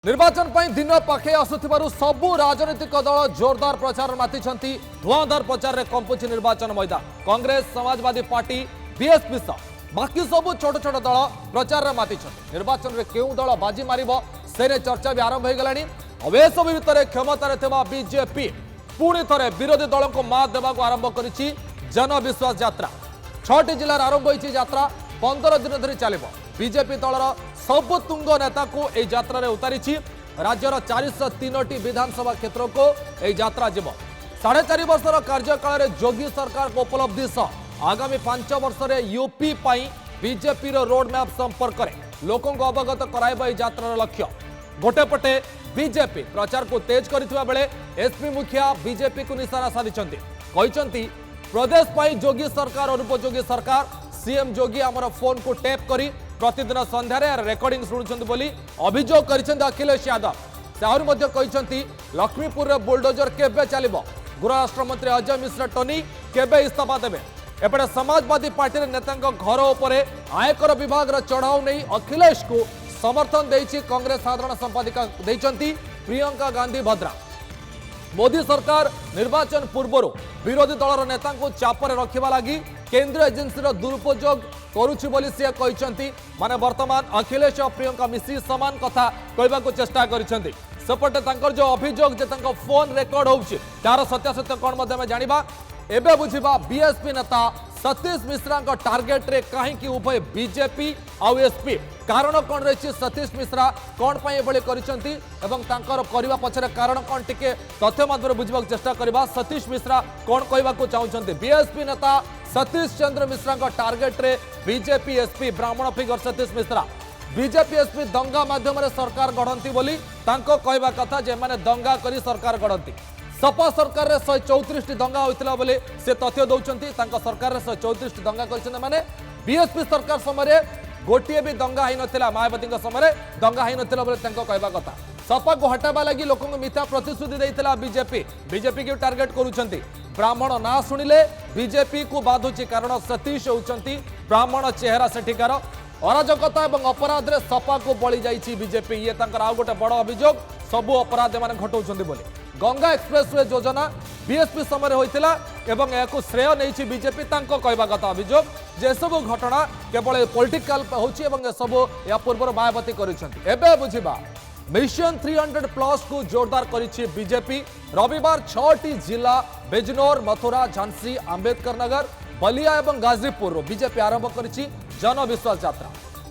निर्वाचन पर दिन पाखे आसुथिबारु सबु राजनीतिक दल जोरदार प्रचार मातिछंती। धुआंधार प्रचार रे कंपुची निर्वाचन मैदान। कांग्रेस, समाजवादी पार्टी, बीएसपी सह बाकी सबु छोट छोट दल प्रचार रे मातिछंती। निर्वाचन रे केउ दल बाजी मारिबो सेने चर्चा भी आरंभ हो गलानी। अवेश भितर क्षमतार थिबा बीजेपी पुणी थरे विरोधी दल को मात देवा को आरंभ करिछि जनविश्वास यात्रा। 6टी जिल्लार आरंभ होइछि यात्रा। 15 दिन धरि चलिबो। बीजेपी दलर सबु तुंग नेता को यह यात्रा उतारी। राज्यर 403टी विधानसभा क्षेत्र को यह यात्रा जीव। 4.5 वर्षर कार्यकाल योगी सरकार को उपलब्धि सह आगामी 5 वर्ष यूपी बीजेपी रोड मैप संपर्क में लोकों को अवगत कराइबा यात्रार लक्ष्य। गोटेपटे बीजेपी प्रचार को तेज करथिबा बेले एसपी मुखिया बीजेपी को निशाना साधिछंती। कहिसंती प्रदेश पाई योगी सरकार अनुपयोगी सरकार। सीएम योगी आमर फोन को टैप करी प्रतिदिन संध्यारे रेकर्डिंग शुणुंट बोली अभियोग कर अखिलेश यादव। से आहरी मध्य कहते लक्ष्मीपुर बुलडोजर केबे चलिबो। गृह राष्ट्र मंत्री अजय मिश्र टोनी केबे इस्तीफा देबे। एपटे समाजवादी पार्टी नेता घर उपर आयकर विभाग चढ़ाऊ नहीं अखिलेश को समर्थन देइछि कांग्रेस साधारण संपादिका देइछंती प्रियंका गांधी भद्रा। मोदी सरकार निर्वाचन पूर्व विरोधी दलर नेता को चापर रखा लगी केंद्रीय एजेंसी दुरुपयोग करुछि बोली से कहते। माने वर्तमान अखिलेश और प्रियंका मिश्री समान कथा कहबा को चेष्टा करिसेंती। सेपटे तांकर जो अभियोग जे तांकर फोन रेकर्ड होउछि तार सत्यासत्य कोन मध्ये में जानिबा। एबे बुझिबा बीएसपी नेता सतीश मिश्रा का टार्गेट रे कहीं उभय बीजेपी आउ एसपी कारण कौन रही। सतीश मिश्रा कौन पाई एभली करिसेंती एवं तांकर करिबा पछरे कारण कौन टिके तथ्य माध्यम बुझिबा चेष्टा करबा। सतीश मिश्रा कौन कहबा को चाहुचंती। बीएसपी नेता सतीश चंद्र मिश्रा का टार्गेट रे बीजेपी एसपी ब्राह्मण figure Satish Mishra. BJP SP दंगा माध्यम सरकार गढ़ंती बोली तांको कहबा कथा जे माने दंगा करी सरकार गढ़ंती। सपा सरकार रे 134 दंगा होइतिला बोले से तथ्य दौचंती। तांको सरकार रे 134 दंगा करिसेन माने बीएसपी सरकार समय गोटिए भी दंगा ही नथिला। मायावती समय दंगा ही नथिला बोले तांको कहबा कथा। सपा को हटाबा लगी लोकों को मिथ्या प्रतिश्रुति देइतिला बीजेपी को टार्गेट करूछंती। ब्राह्मण ना शुणिले बीजेपी को बाधुची कारण सतीश होउचंती ब्राह्मण चेहरा सेठिकार। अराजकता और अपराध रे सपा को बळी जाइछि बीजेपी। ये तांकर आउ गोटे बड़ अभियोग सबु अपराध माने घटौचंती बोले। गंगा एक्सप्रेसवे योजना बीएसपी समय होइतिला एवं याकु श्रेय नैछि बीजेपी तांको कहबा कथा अभियोग जे सब घटना केवल पॉलिटिकल होछि एवं सब या पूर्व मायावती करिसेंती। एबे बुझिबा मिशन 300+ को जोरदार करिछि बीजेपी। रविवार 6टी जिला बेजनौर, मथुरा, झांसी, अंबेडकर नगर, बलिया एवं गाजीपुर बीजेपी आरंभ करिछि जनविश्वास यात्रा।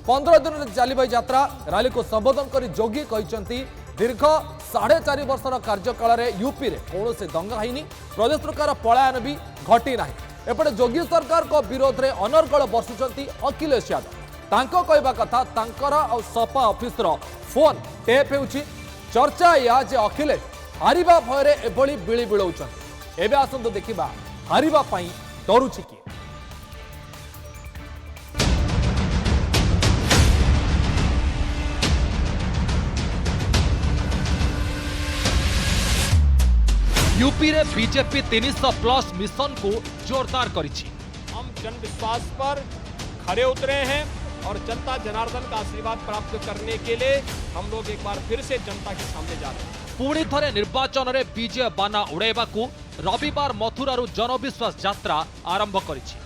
15 दिन चलिबा यात्रा रैली को संबोधन करी जोगी कहते दीर्घ 4.5 वर्षर कार्यकाल यूपी रे कौन दंगा है प्रदेश सरकार पलायन भी घटी ना। एपटे योगी सरकार को विरोध में अनर्गल बर्षुंट अखिलेश यादव। तांको कहबा कथा तांकर और सपा ऑफिस फोन टेप होउछि। चर्चा या जे अखिलेश हारिबा भୟରେ एभली बिଳି बिळौछन। एबे आसंतु देखिबा हारिबा पई डरुछि कि। यूपी रे बीजेपी 300+ मिशन को जोरदार करिछि। हम जनविश्वास पर खरे उतरे हैं और जनता जनार्दन का आशीर्वाद प्राप्त करने के लिए हम लोग एक बार फिर से जनता के सामने जा रहे हैं। पुणी थरे निर्वाचन रे विजय बाना उड़ाइबा को रविवार मथुरारू जनविश्वास यात्रा आरंभ करिछि।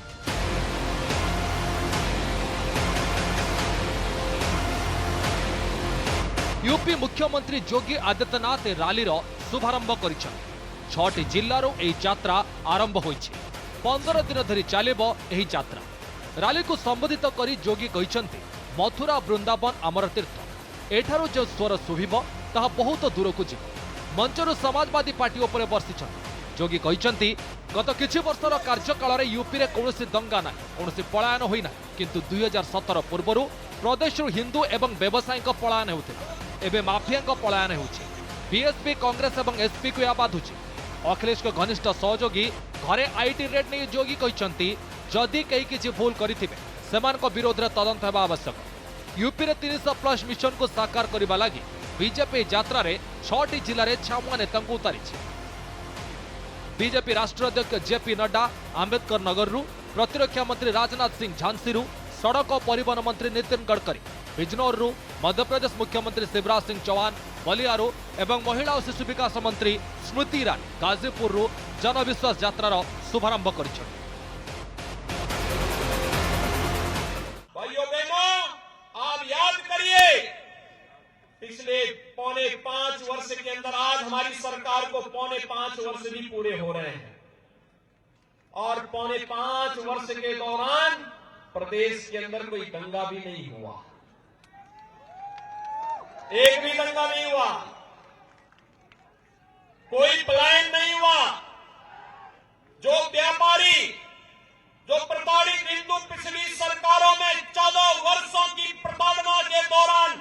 यूपी मुख्यमंत्री योगी आदित्यनाथ रैली शुभारंभ करिछन। 6टी जिल्लारो एही यात्रा आरंभ होइछि। 15 दिन धरि चलिबो एही यात्रा। रैली को संबोधित करी योगी कहिसंती मथुरा वृंदावन अमर तीर्थ। एठारो जो स्वर शुभिबो ताहा बहुत दूर को जीव। मंचरू समाजवादी पार्टी उपरे बर्षिछन। योगी कहिसंती गत किछि वर्षर कार्यकाल रे यूपी रे कोनोसी दंगा ना कोनोसी पलायन होई ना किंतु 2017 पूर्वरु प्रदेश हिंदू एवं व्यवसायी पलायन होउथिला। एबे माफिया पलायन होउछि। बीएसपी, कांग्रेस एवं एसपी को या बाधुछि। अखिलेश को घनिष्ठ सहयोगी घरे आईटी रेड नहीं योगी कहते जदि कहीं किसी भूल करिथिबे सेमान को विरोध रे तदंत हेबा आवश्यक। यूपी रे 300+ मिशन को साकार करबा लागि बीजेपी यात्रा रे 6टी जिल्ला रे छामुआ नेता को उतारिछि। बीजेपी राष्ट्रीय अध्यक्ष जेपी नड्डा अंबेडकर नगर, प्रतिरक्षा मंत्री राजनाथ सिंह झांसी, सड़क और परिवहन मंत्री नितिन गडकरी बिजनौर, मध्यप्रदेश मुख्यमंत्री शिवराज सिंह चौहान बलियारू एवं महिला और शिशु विकास मंत्री स्मृति ईरानी गाजीपुर जनविश्वास यात्रार शुभारंभ कर। भाइयों बहनों, आप याद करिए, पिछले 4.5 वर्ष के अंदर आज हमारी सरकार को 4.5 वर्ष भी पूरे हो रहे हैं और 4.5 वर्ष के दौरान प्रदेश के अंदर कोई दंगा भी नहीं हुआ, एक भी दंगा नहीं हुआ, कोई पलायन नहीं हुआ। जो व्यापारी, जो प्रताड़ित हिंदू पिछली सरकारों में 14 वर्षों की प्रताड़ना के दौरान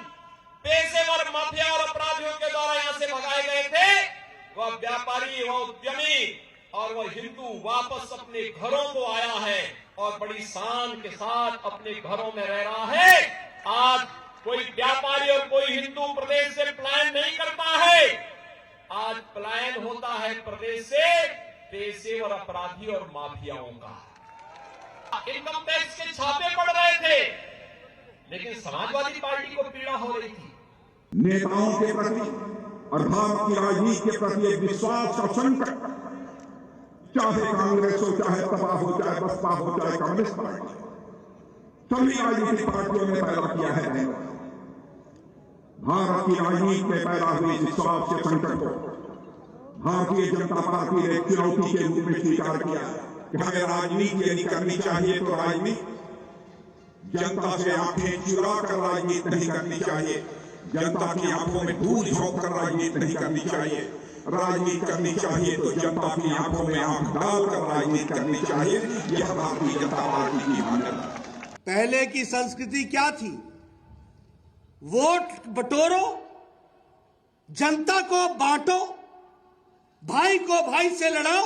पेशेवर माफिया और अपराधियों के द्वारा यहां से भगाए गए थे, वह व्यापारी, वह उद्यमी और वह हिंदू वापस अपने घरों को आया है और बड़ी शान के साथ अपने घरों में रह रहा है। आज कोई व्यापारी और कोई हिंदू प्रदेश से पलायन नहीं करता है, आज पलायन होता है प्रदेश से पेशेवर अपराधी और माफियाओं का। इनकम टैक्स के छापे पड़ रहे थे, लेकिन समाजवादी पार्टी को पीड़ा हो रही थी। नेताओं के प्रति और भारत की राजनीति के प्रति एक विश्वास का संकट, चाहे कांग्रेस हो, चाहे सपा हो, चाहे बसपा हो, चाहे कम्युनिस्ट पार्टी, सभी राजनीतिक पार्टियों ने पैदा किया है। भारत की राजनीति में पैदा हुई विश्वास के संकट को भारतीय जनता पार्टी ने चुनौती के रूप में स्वीकार किया कि हमें राजनीति यदि करनी चाहिए तो राजनीति जनता से आंखें चुरा कर राजनीति नहीं करनी चाहिए, जनता की आंखों में धूल झोंक कर राजनीति नहीं करनी चाहिए। राजनीति करनी चाहिए तो जनता की आंखों में आंख डालकर राजनीति करनी चाहिए। यह भारतीय जनता पार्टी की मान्यता। पहले की संस्कृति क्या थी? वोट बटोरो, जनता को बांटो, भाई को भाई से लड़ाओ,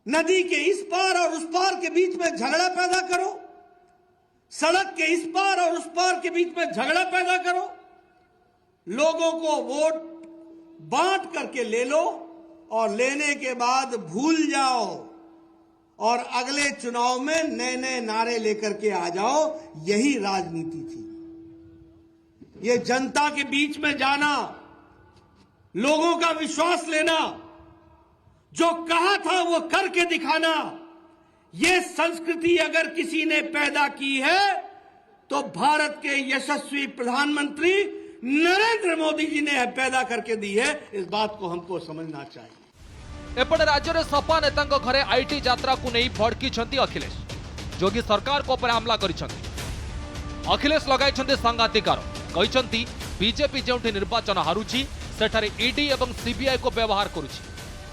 नदी के इस पार और उस पार के बीच में झगड़ा पैदा करो, सड़क के इस पार और उस पार के बीच में झगड़ा पैदा करो, लोगों को वोट बांट करके ले लो और लेने के बाद भूल जाओ और अगले चुनाव में नए नए नारे लेकर के आ जाओ। यही राजनीति थी। ये जनता के बीच में जाना, लोगों का विश्वास लेना, जो कहा था वो करके दिखाना, ये संस्कृति अगर किसी ने पैदा की है तो भारत के यशस्वी प्रधानमंत्री नरेंद्र मोदी जी ने पैदा करके दी है। इस बात को हमको समझना चाहिए। एपटे राज्य में सपा नेता घरे आईटी यात्रा को नहीं भड़की अखिलेश। जोगी सरकार को ऊपर हमला करिसेंती। अखिलेश लगाई सांघातिक आरोप, कहते बीजेपी जो निर्वाचन हारुची सेठारे ईडी एवं सीबीआई को व्यवहार करुछि,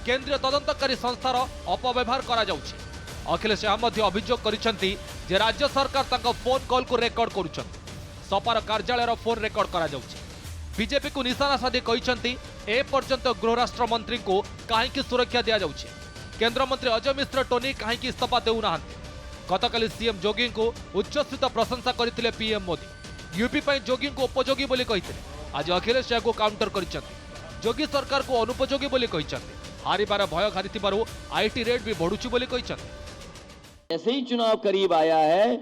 केंद्रीय तदंतकारी संस्थार अपव्यवहार करा जाउछि। अखिलेश अभियोग करिसेंती जे राज्य सरकार तांको फोन कॉल को रेकर्ड करुछंती, सपार कार्यालय फोन रेकर्ड करा जाउछि। बीजेपी को निशाना साधी कहते ए पर्यंत गृहराष्ट्र मंत्री को कहीं सुरक्षा दि जाउछि, केंद्र मंत्री अजय मिश्र टोनी कहीं इस्तीफा देउना। गतकाली सीएम जोगी को उच्चस्थित प्रशंसा करथिले पीएम मोदी, यूपी पर जोगी को उपयोगी बोली कहते। आज अखिलेश को काउंटर करिसेंती, जोगी सरकार को अनुपयोगी बोली कहते। हारिबार भय घारी आईटी रेट भी बढ़ुची बोली कहते। ऐसे ही चुनाव करीब आया है,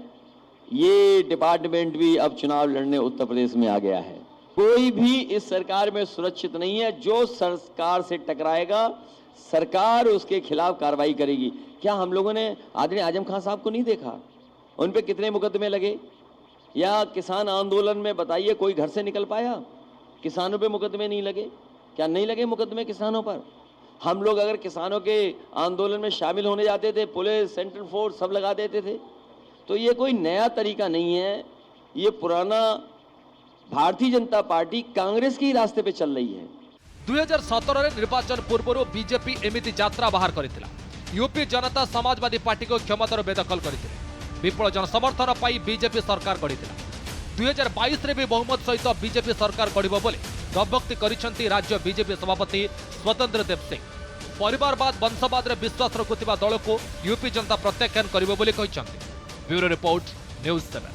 ये डिपार्टमेंट भी अब चुनाव लड़ने उत्तर प्रदेश में आ गया है। कोई भी इस सरकार में सुरक्षित नहीं है। जो सरकार से टकराएगा सरकार उसके खिलाफ कार्रवाई करेगी। क्या हम लोगों ने आदरणीय आजम खान साहब को नहीं देखा? उन पे कितने मुकदमे लगे? या किसान आंदोलन में बताइए कोई घर से निकल पाया? किसानों पे मुकदमे नहीं लगे? क्या नहीं लगे मुकदमे किसानों पर? हम लोग अगर किसानों के आंदोलन में शामिल होने जाते थे, पुलिस, सेंट्रल फोर्स सब लगा देते थे। तो ये कोई नया तरीका नहीं है, ये पुराना भारतीय जनता पार्टी कांग्रेस के ही रास्ते पे चल रही है। 2017 निर्वाचन पूर्व बीजेपी एमिति यात्रा बाहर करथिला। यूपी जनता समाजवादी पार्टी को क्षमतार बेदखल करथिले। विपुल जनसमर्थन पाई बीजेपी सरकार गढ़िथिला। 2022 रे भी बहुमत सहित बीजेपी सरकार गढ़िबो बोली दबोक्ति करिसेंती राज्य बीजेपी सभापति स्वतंत्र देव सिंह। परिवारवाद वंशवाद रे विश्वास रखुथिबा दल को यूपी जनता प्रत्याख्यान करिबो बोली कहिसेंती। Bureau report news 7।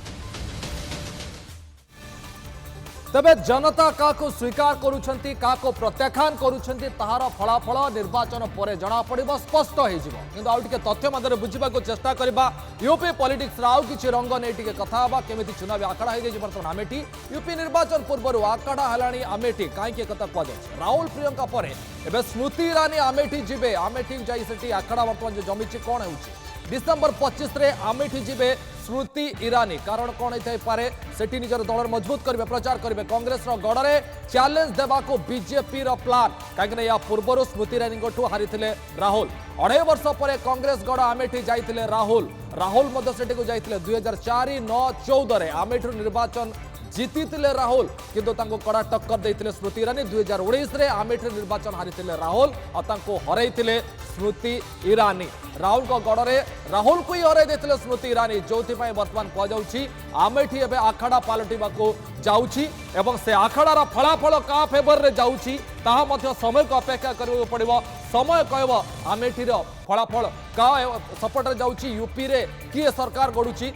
तबे जनता का स्वीकार करुछंती का प्रत्याख्यान करुछंती ताहार फलाफल निर्वाचन पर जना पड़िबो स्पष्ट हो जिवो किंतु आउ टिके तथ्य मध्य बुझा चेष्टा करबा यूपी पॉलिटिक्स आउ किछि रंग नै टिके कथा बा केमिति चुनाव आखड़ा हो जाय बर्तमान अमेठी यूपी निर्वाचन पूर्व आखड़ा हलाणी अमेठी काईके कथा कह जाय राहुल प्रियंका परे एबे स्मृति ईरानी अमेठी जिबे अमेठी जाई सेठी आखड़ा बर्तमान जो जमिछि कोन होउछि डिसेंबर 25 रे अमेठी जिबे स्मृति ईरानी कारण कौन पारे सेठी निजर दल मजबूत करेंगे प्रचार करेंगे कांग्रेस गड़े चैलेंज देवा बीजेपी प्लान कहीं या पूर्व स्मृति ईरानी हारी राहुल 2.5 वर्ष पर कांग्रेस गड़ अमेठी जाइए राहुल सेठी जाइए 2004-9-14 अमेठी निर्वाचन जीति राहुल किंतु कड़ा टक्कर देते स्मृति ईरानी 2019 रे अमेठी निर्वाचन हारी राहुल और हरई स्मृति ईरानी राहुल को गड़े राहुल को ही हरई देते स्मृति ईरानी जो बर्तमान कहुच्छी अमेठी एवं आखड़ा पलटिबा जाऊँगी एवं से आखड़ार फलाफल क्या फेवर में जाऊँगी समय को अपेक्षा करने पड़ो समय कहब अमेठी फलाफल क्या सपटे जाऊँगी यूपी रे किए सरकार गढ़ुची।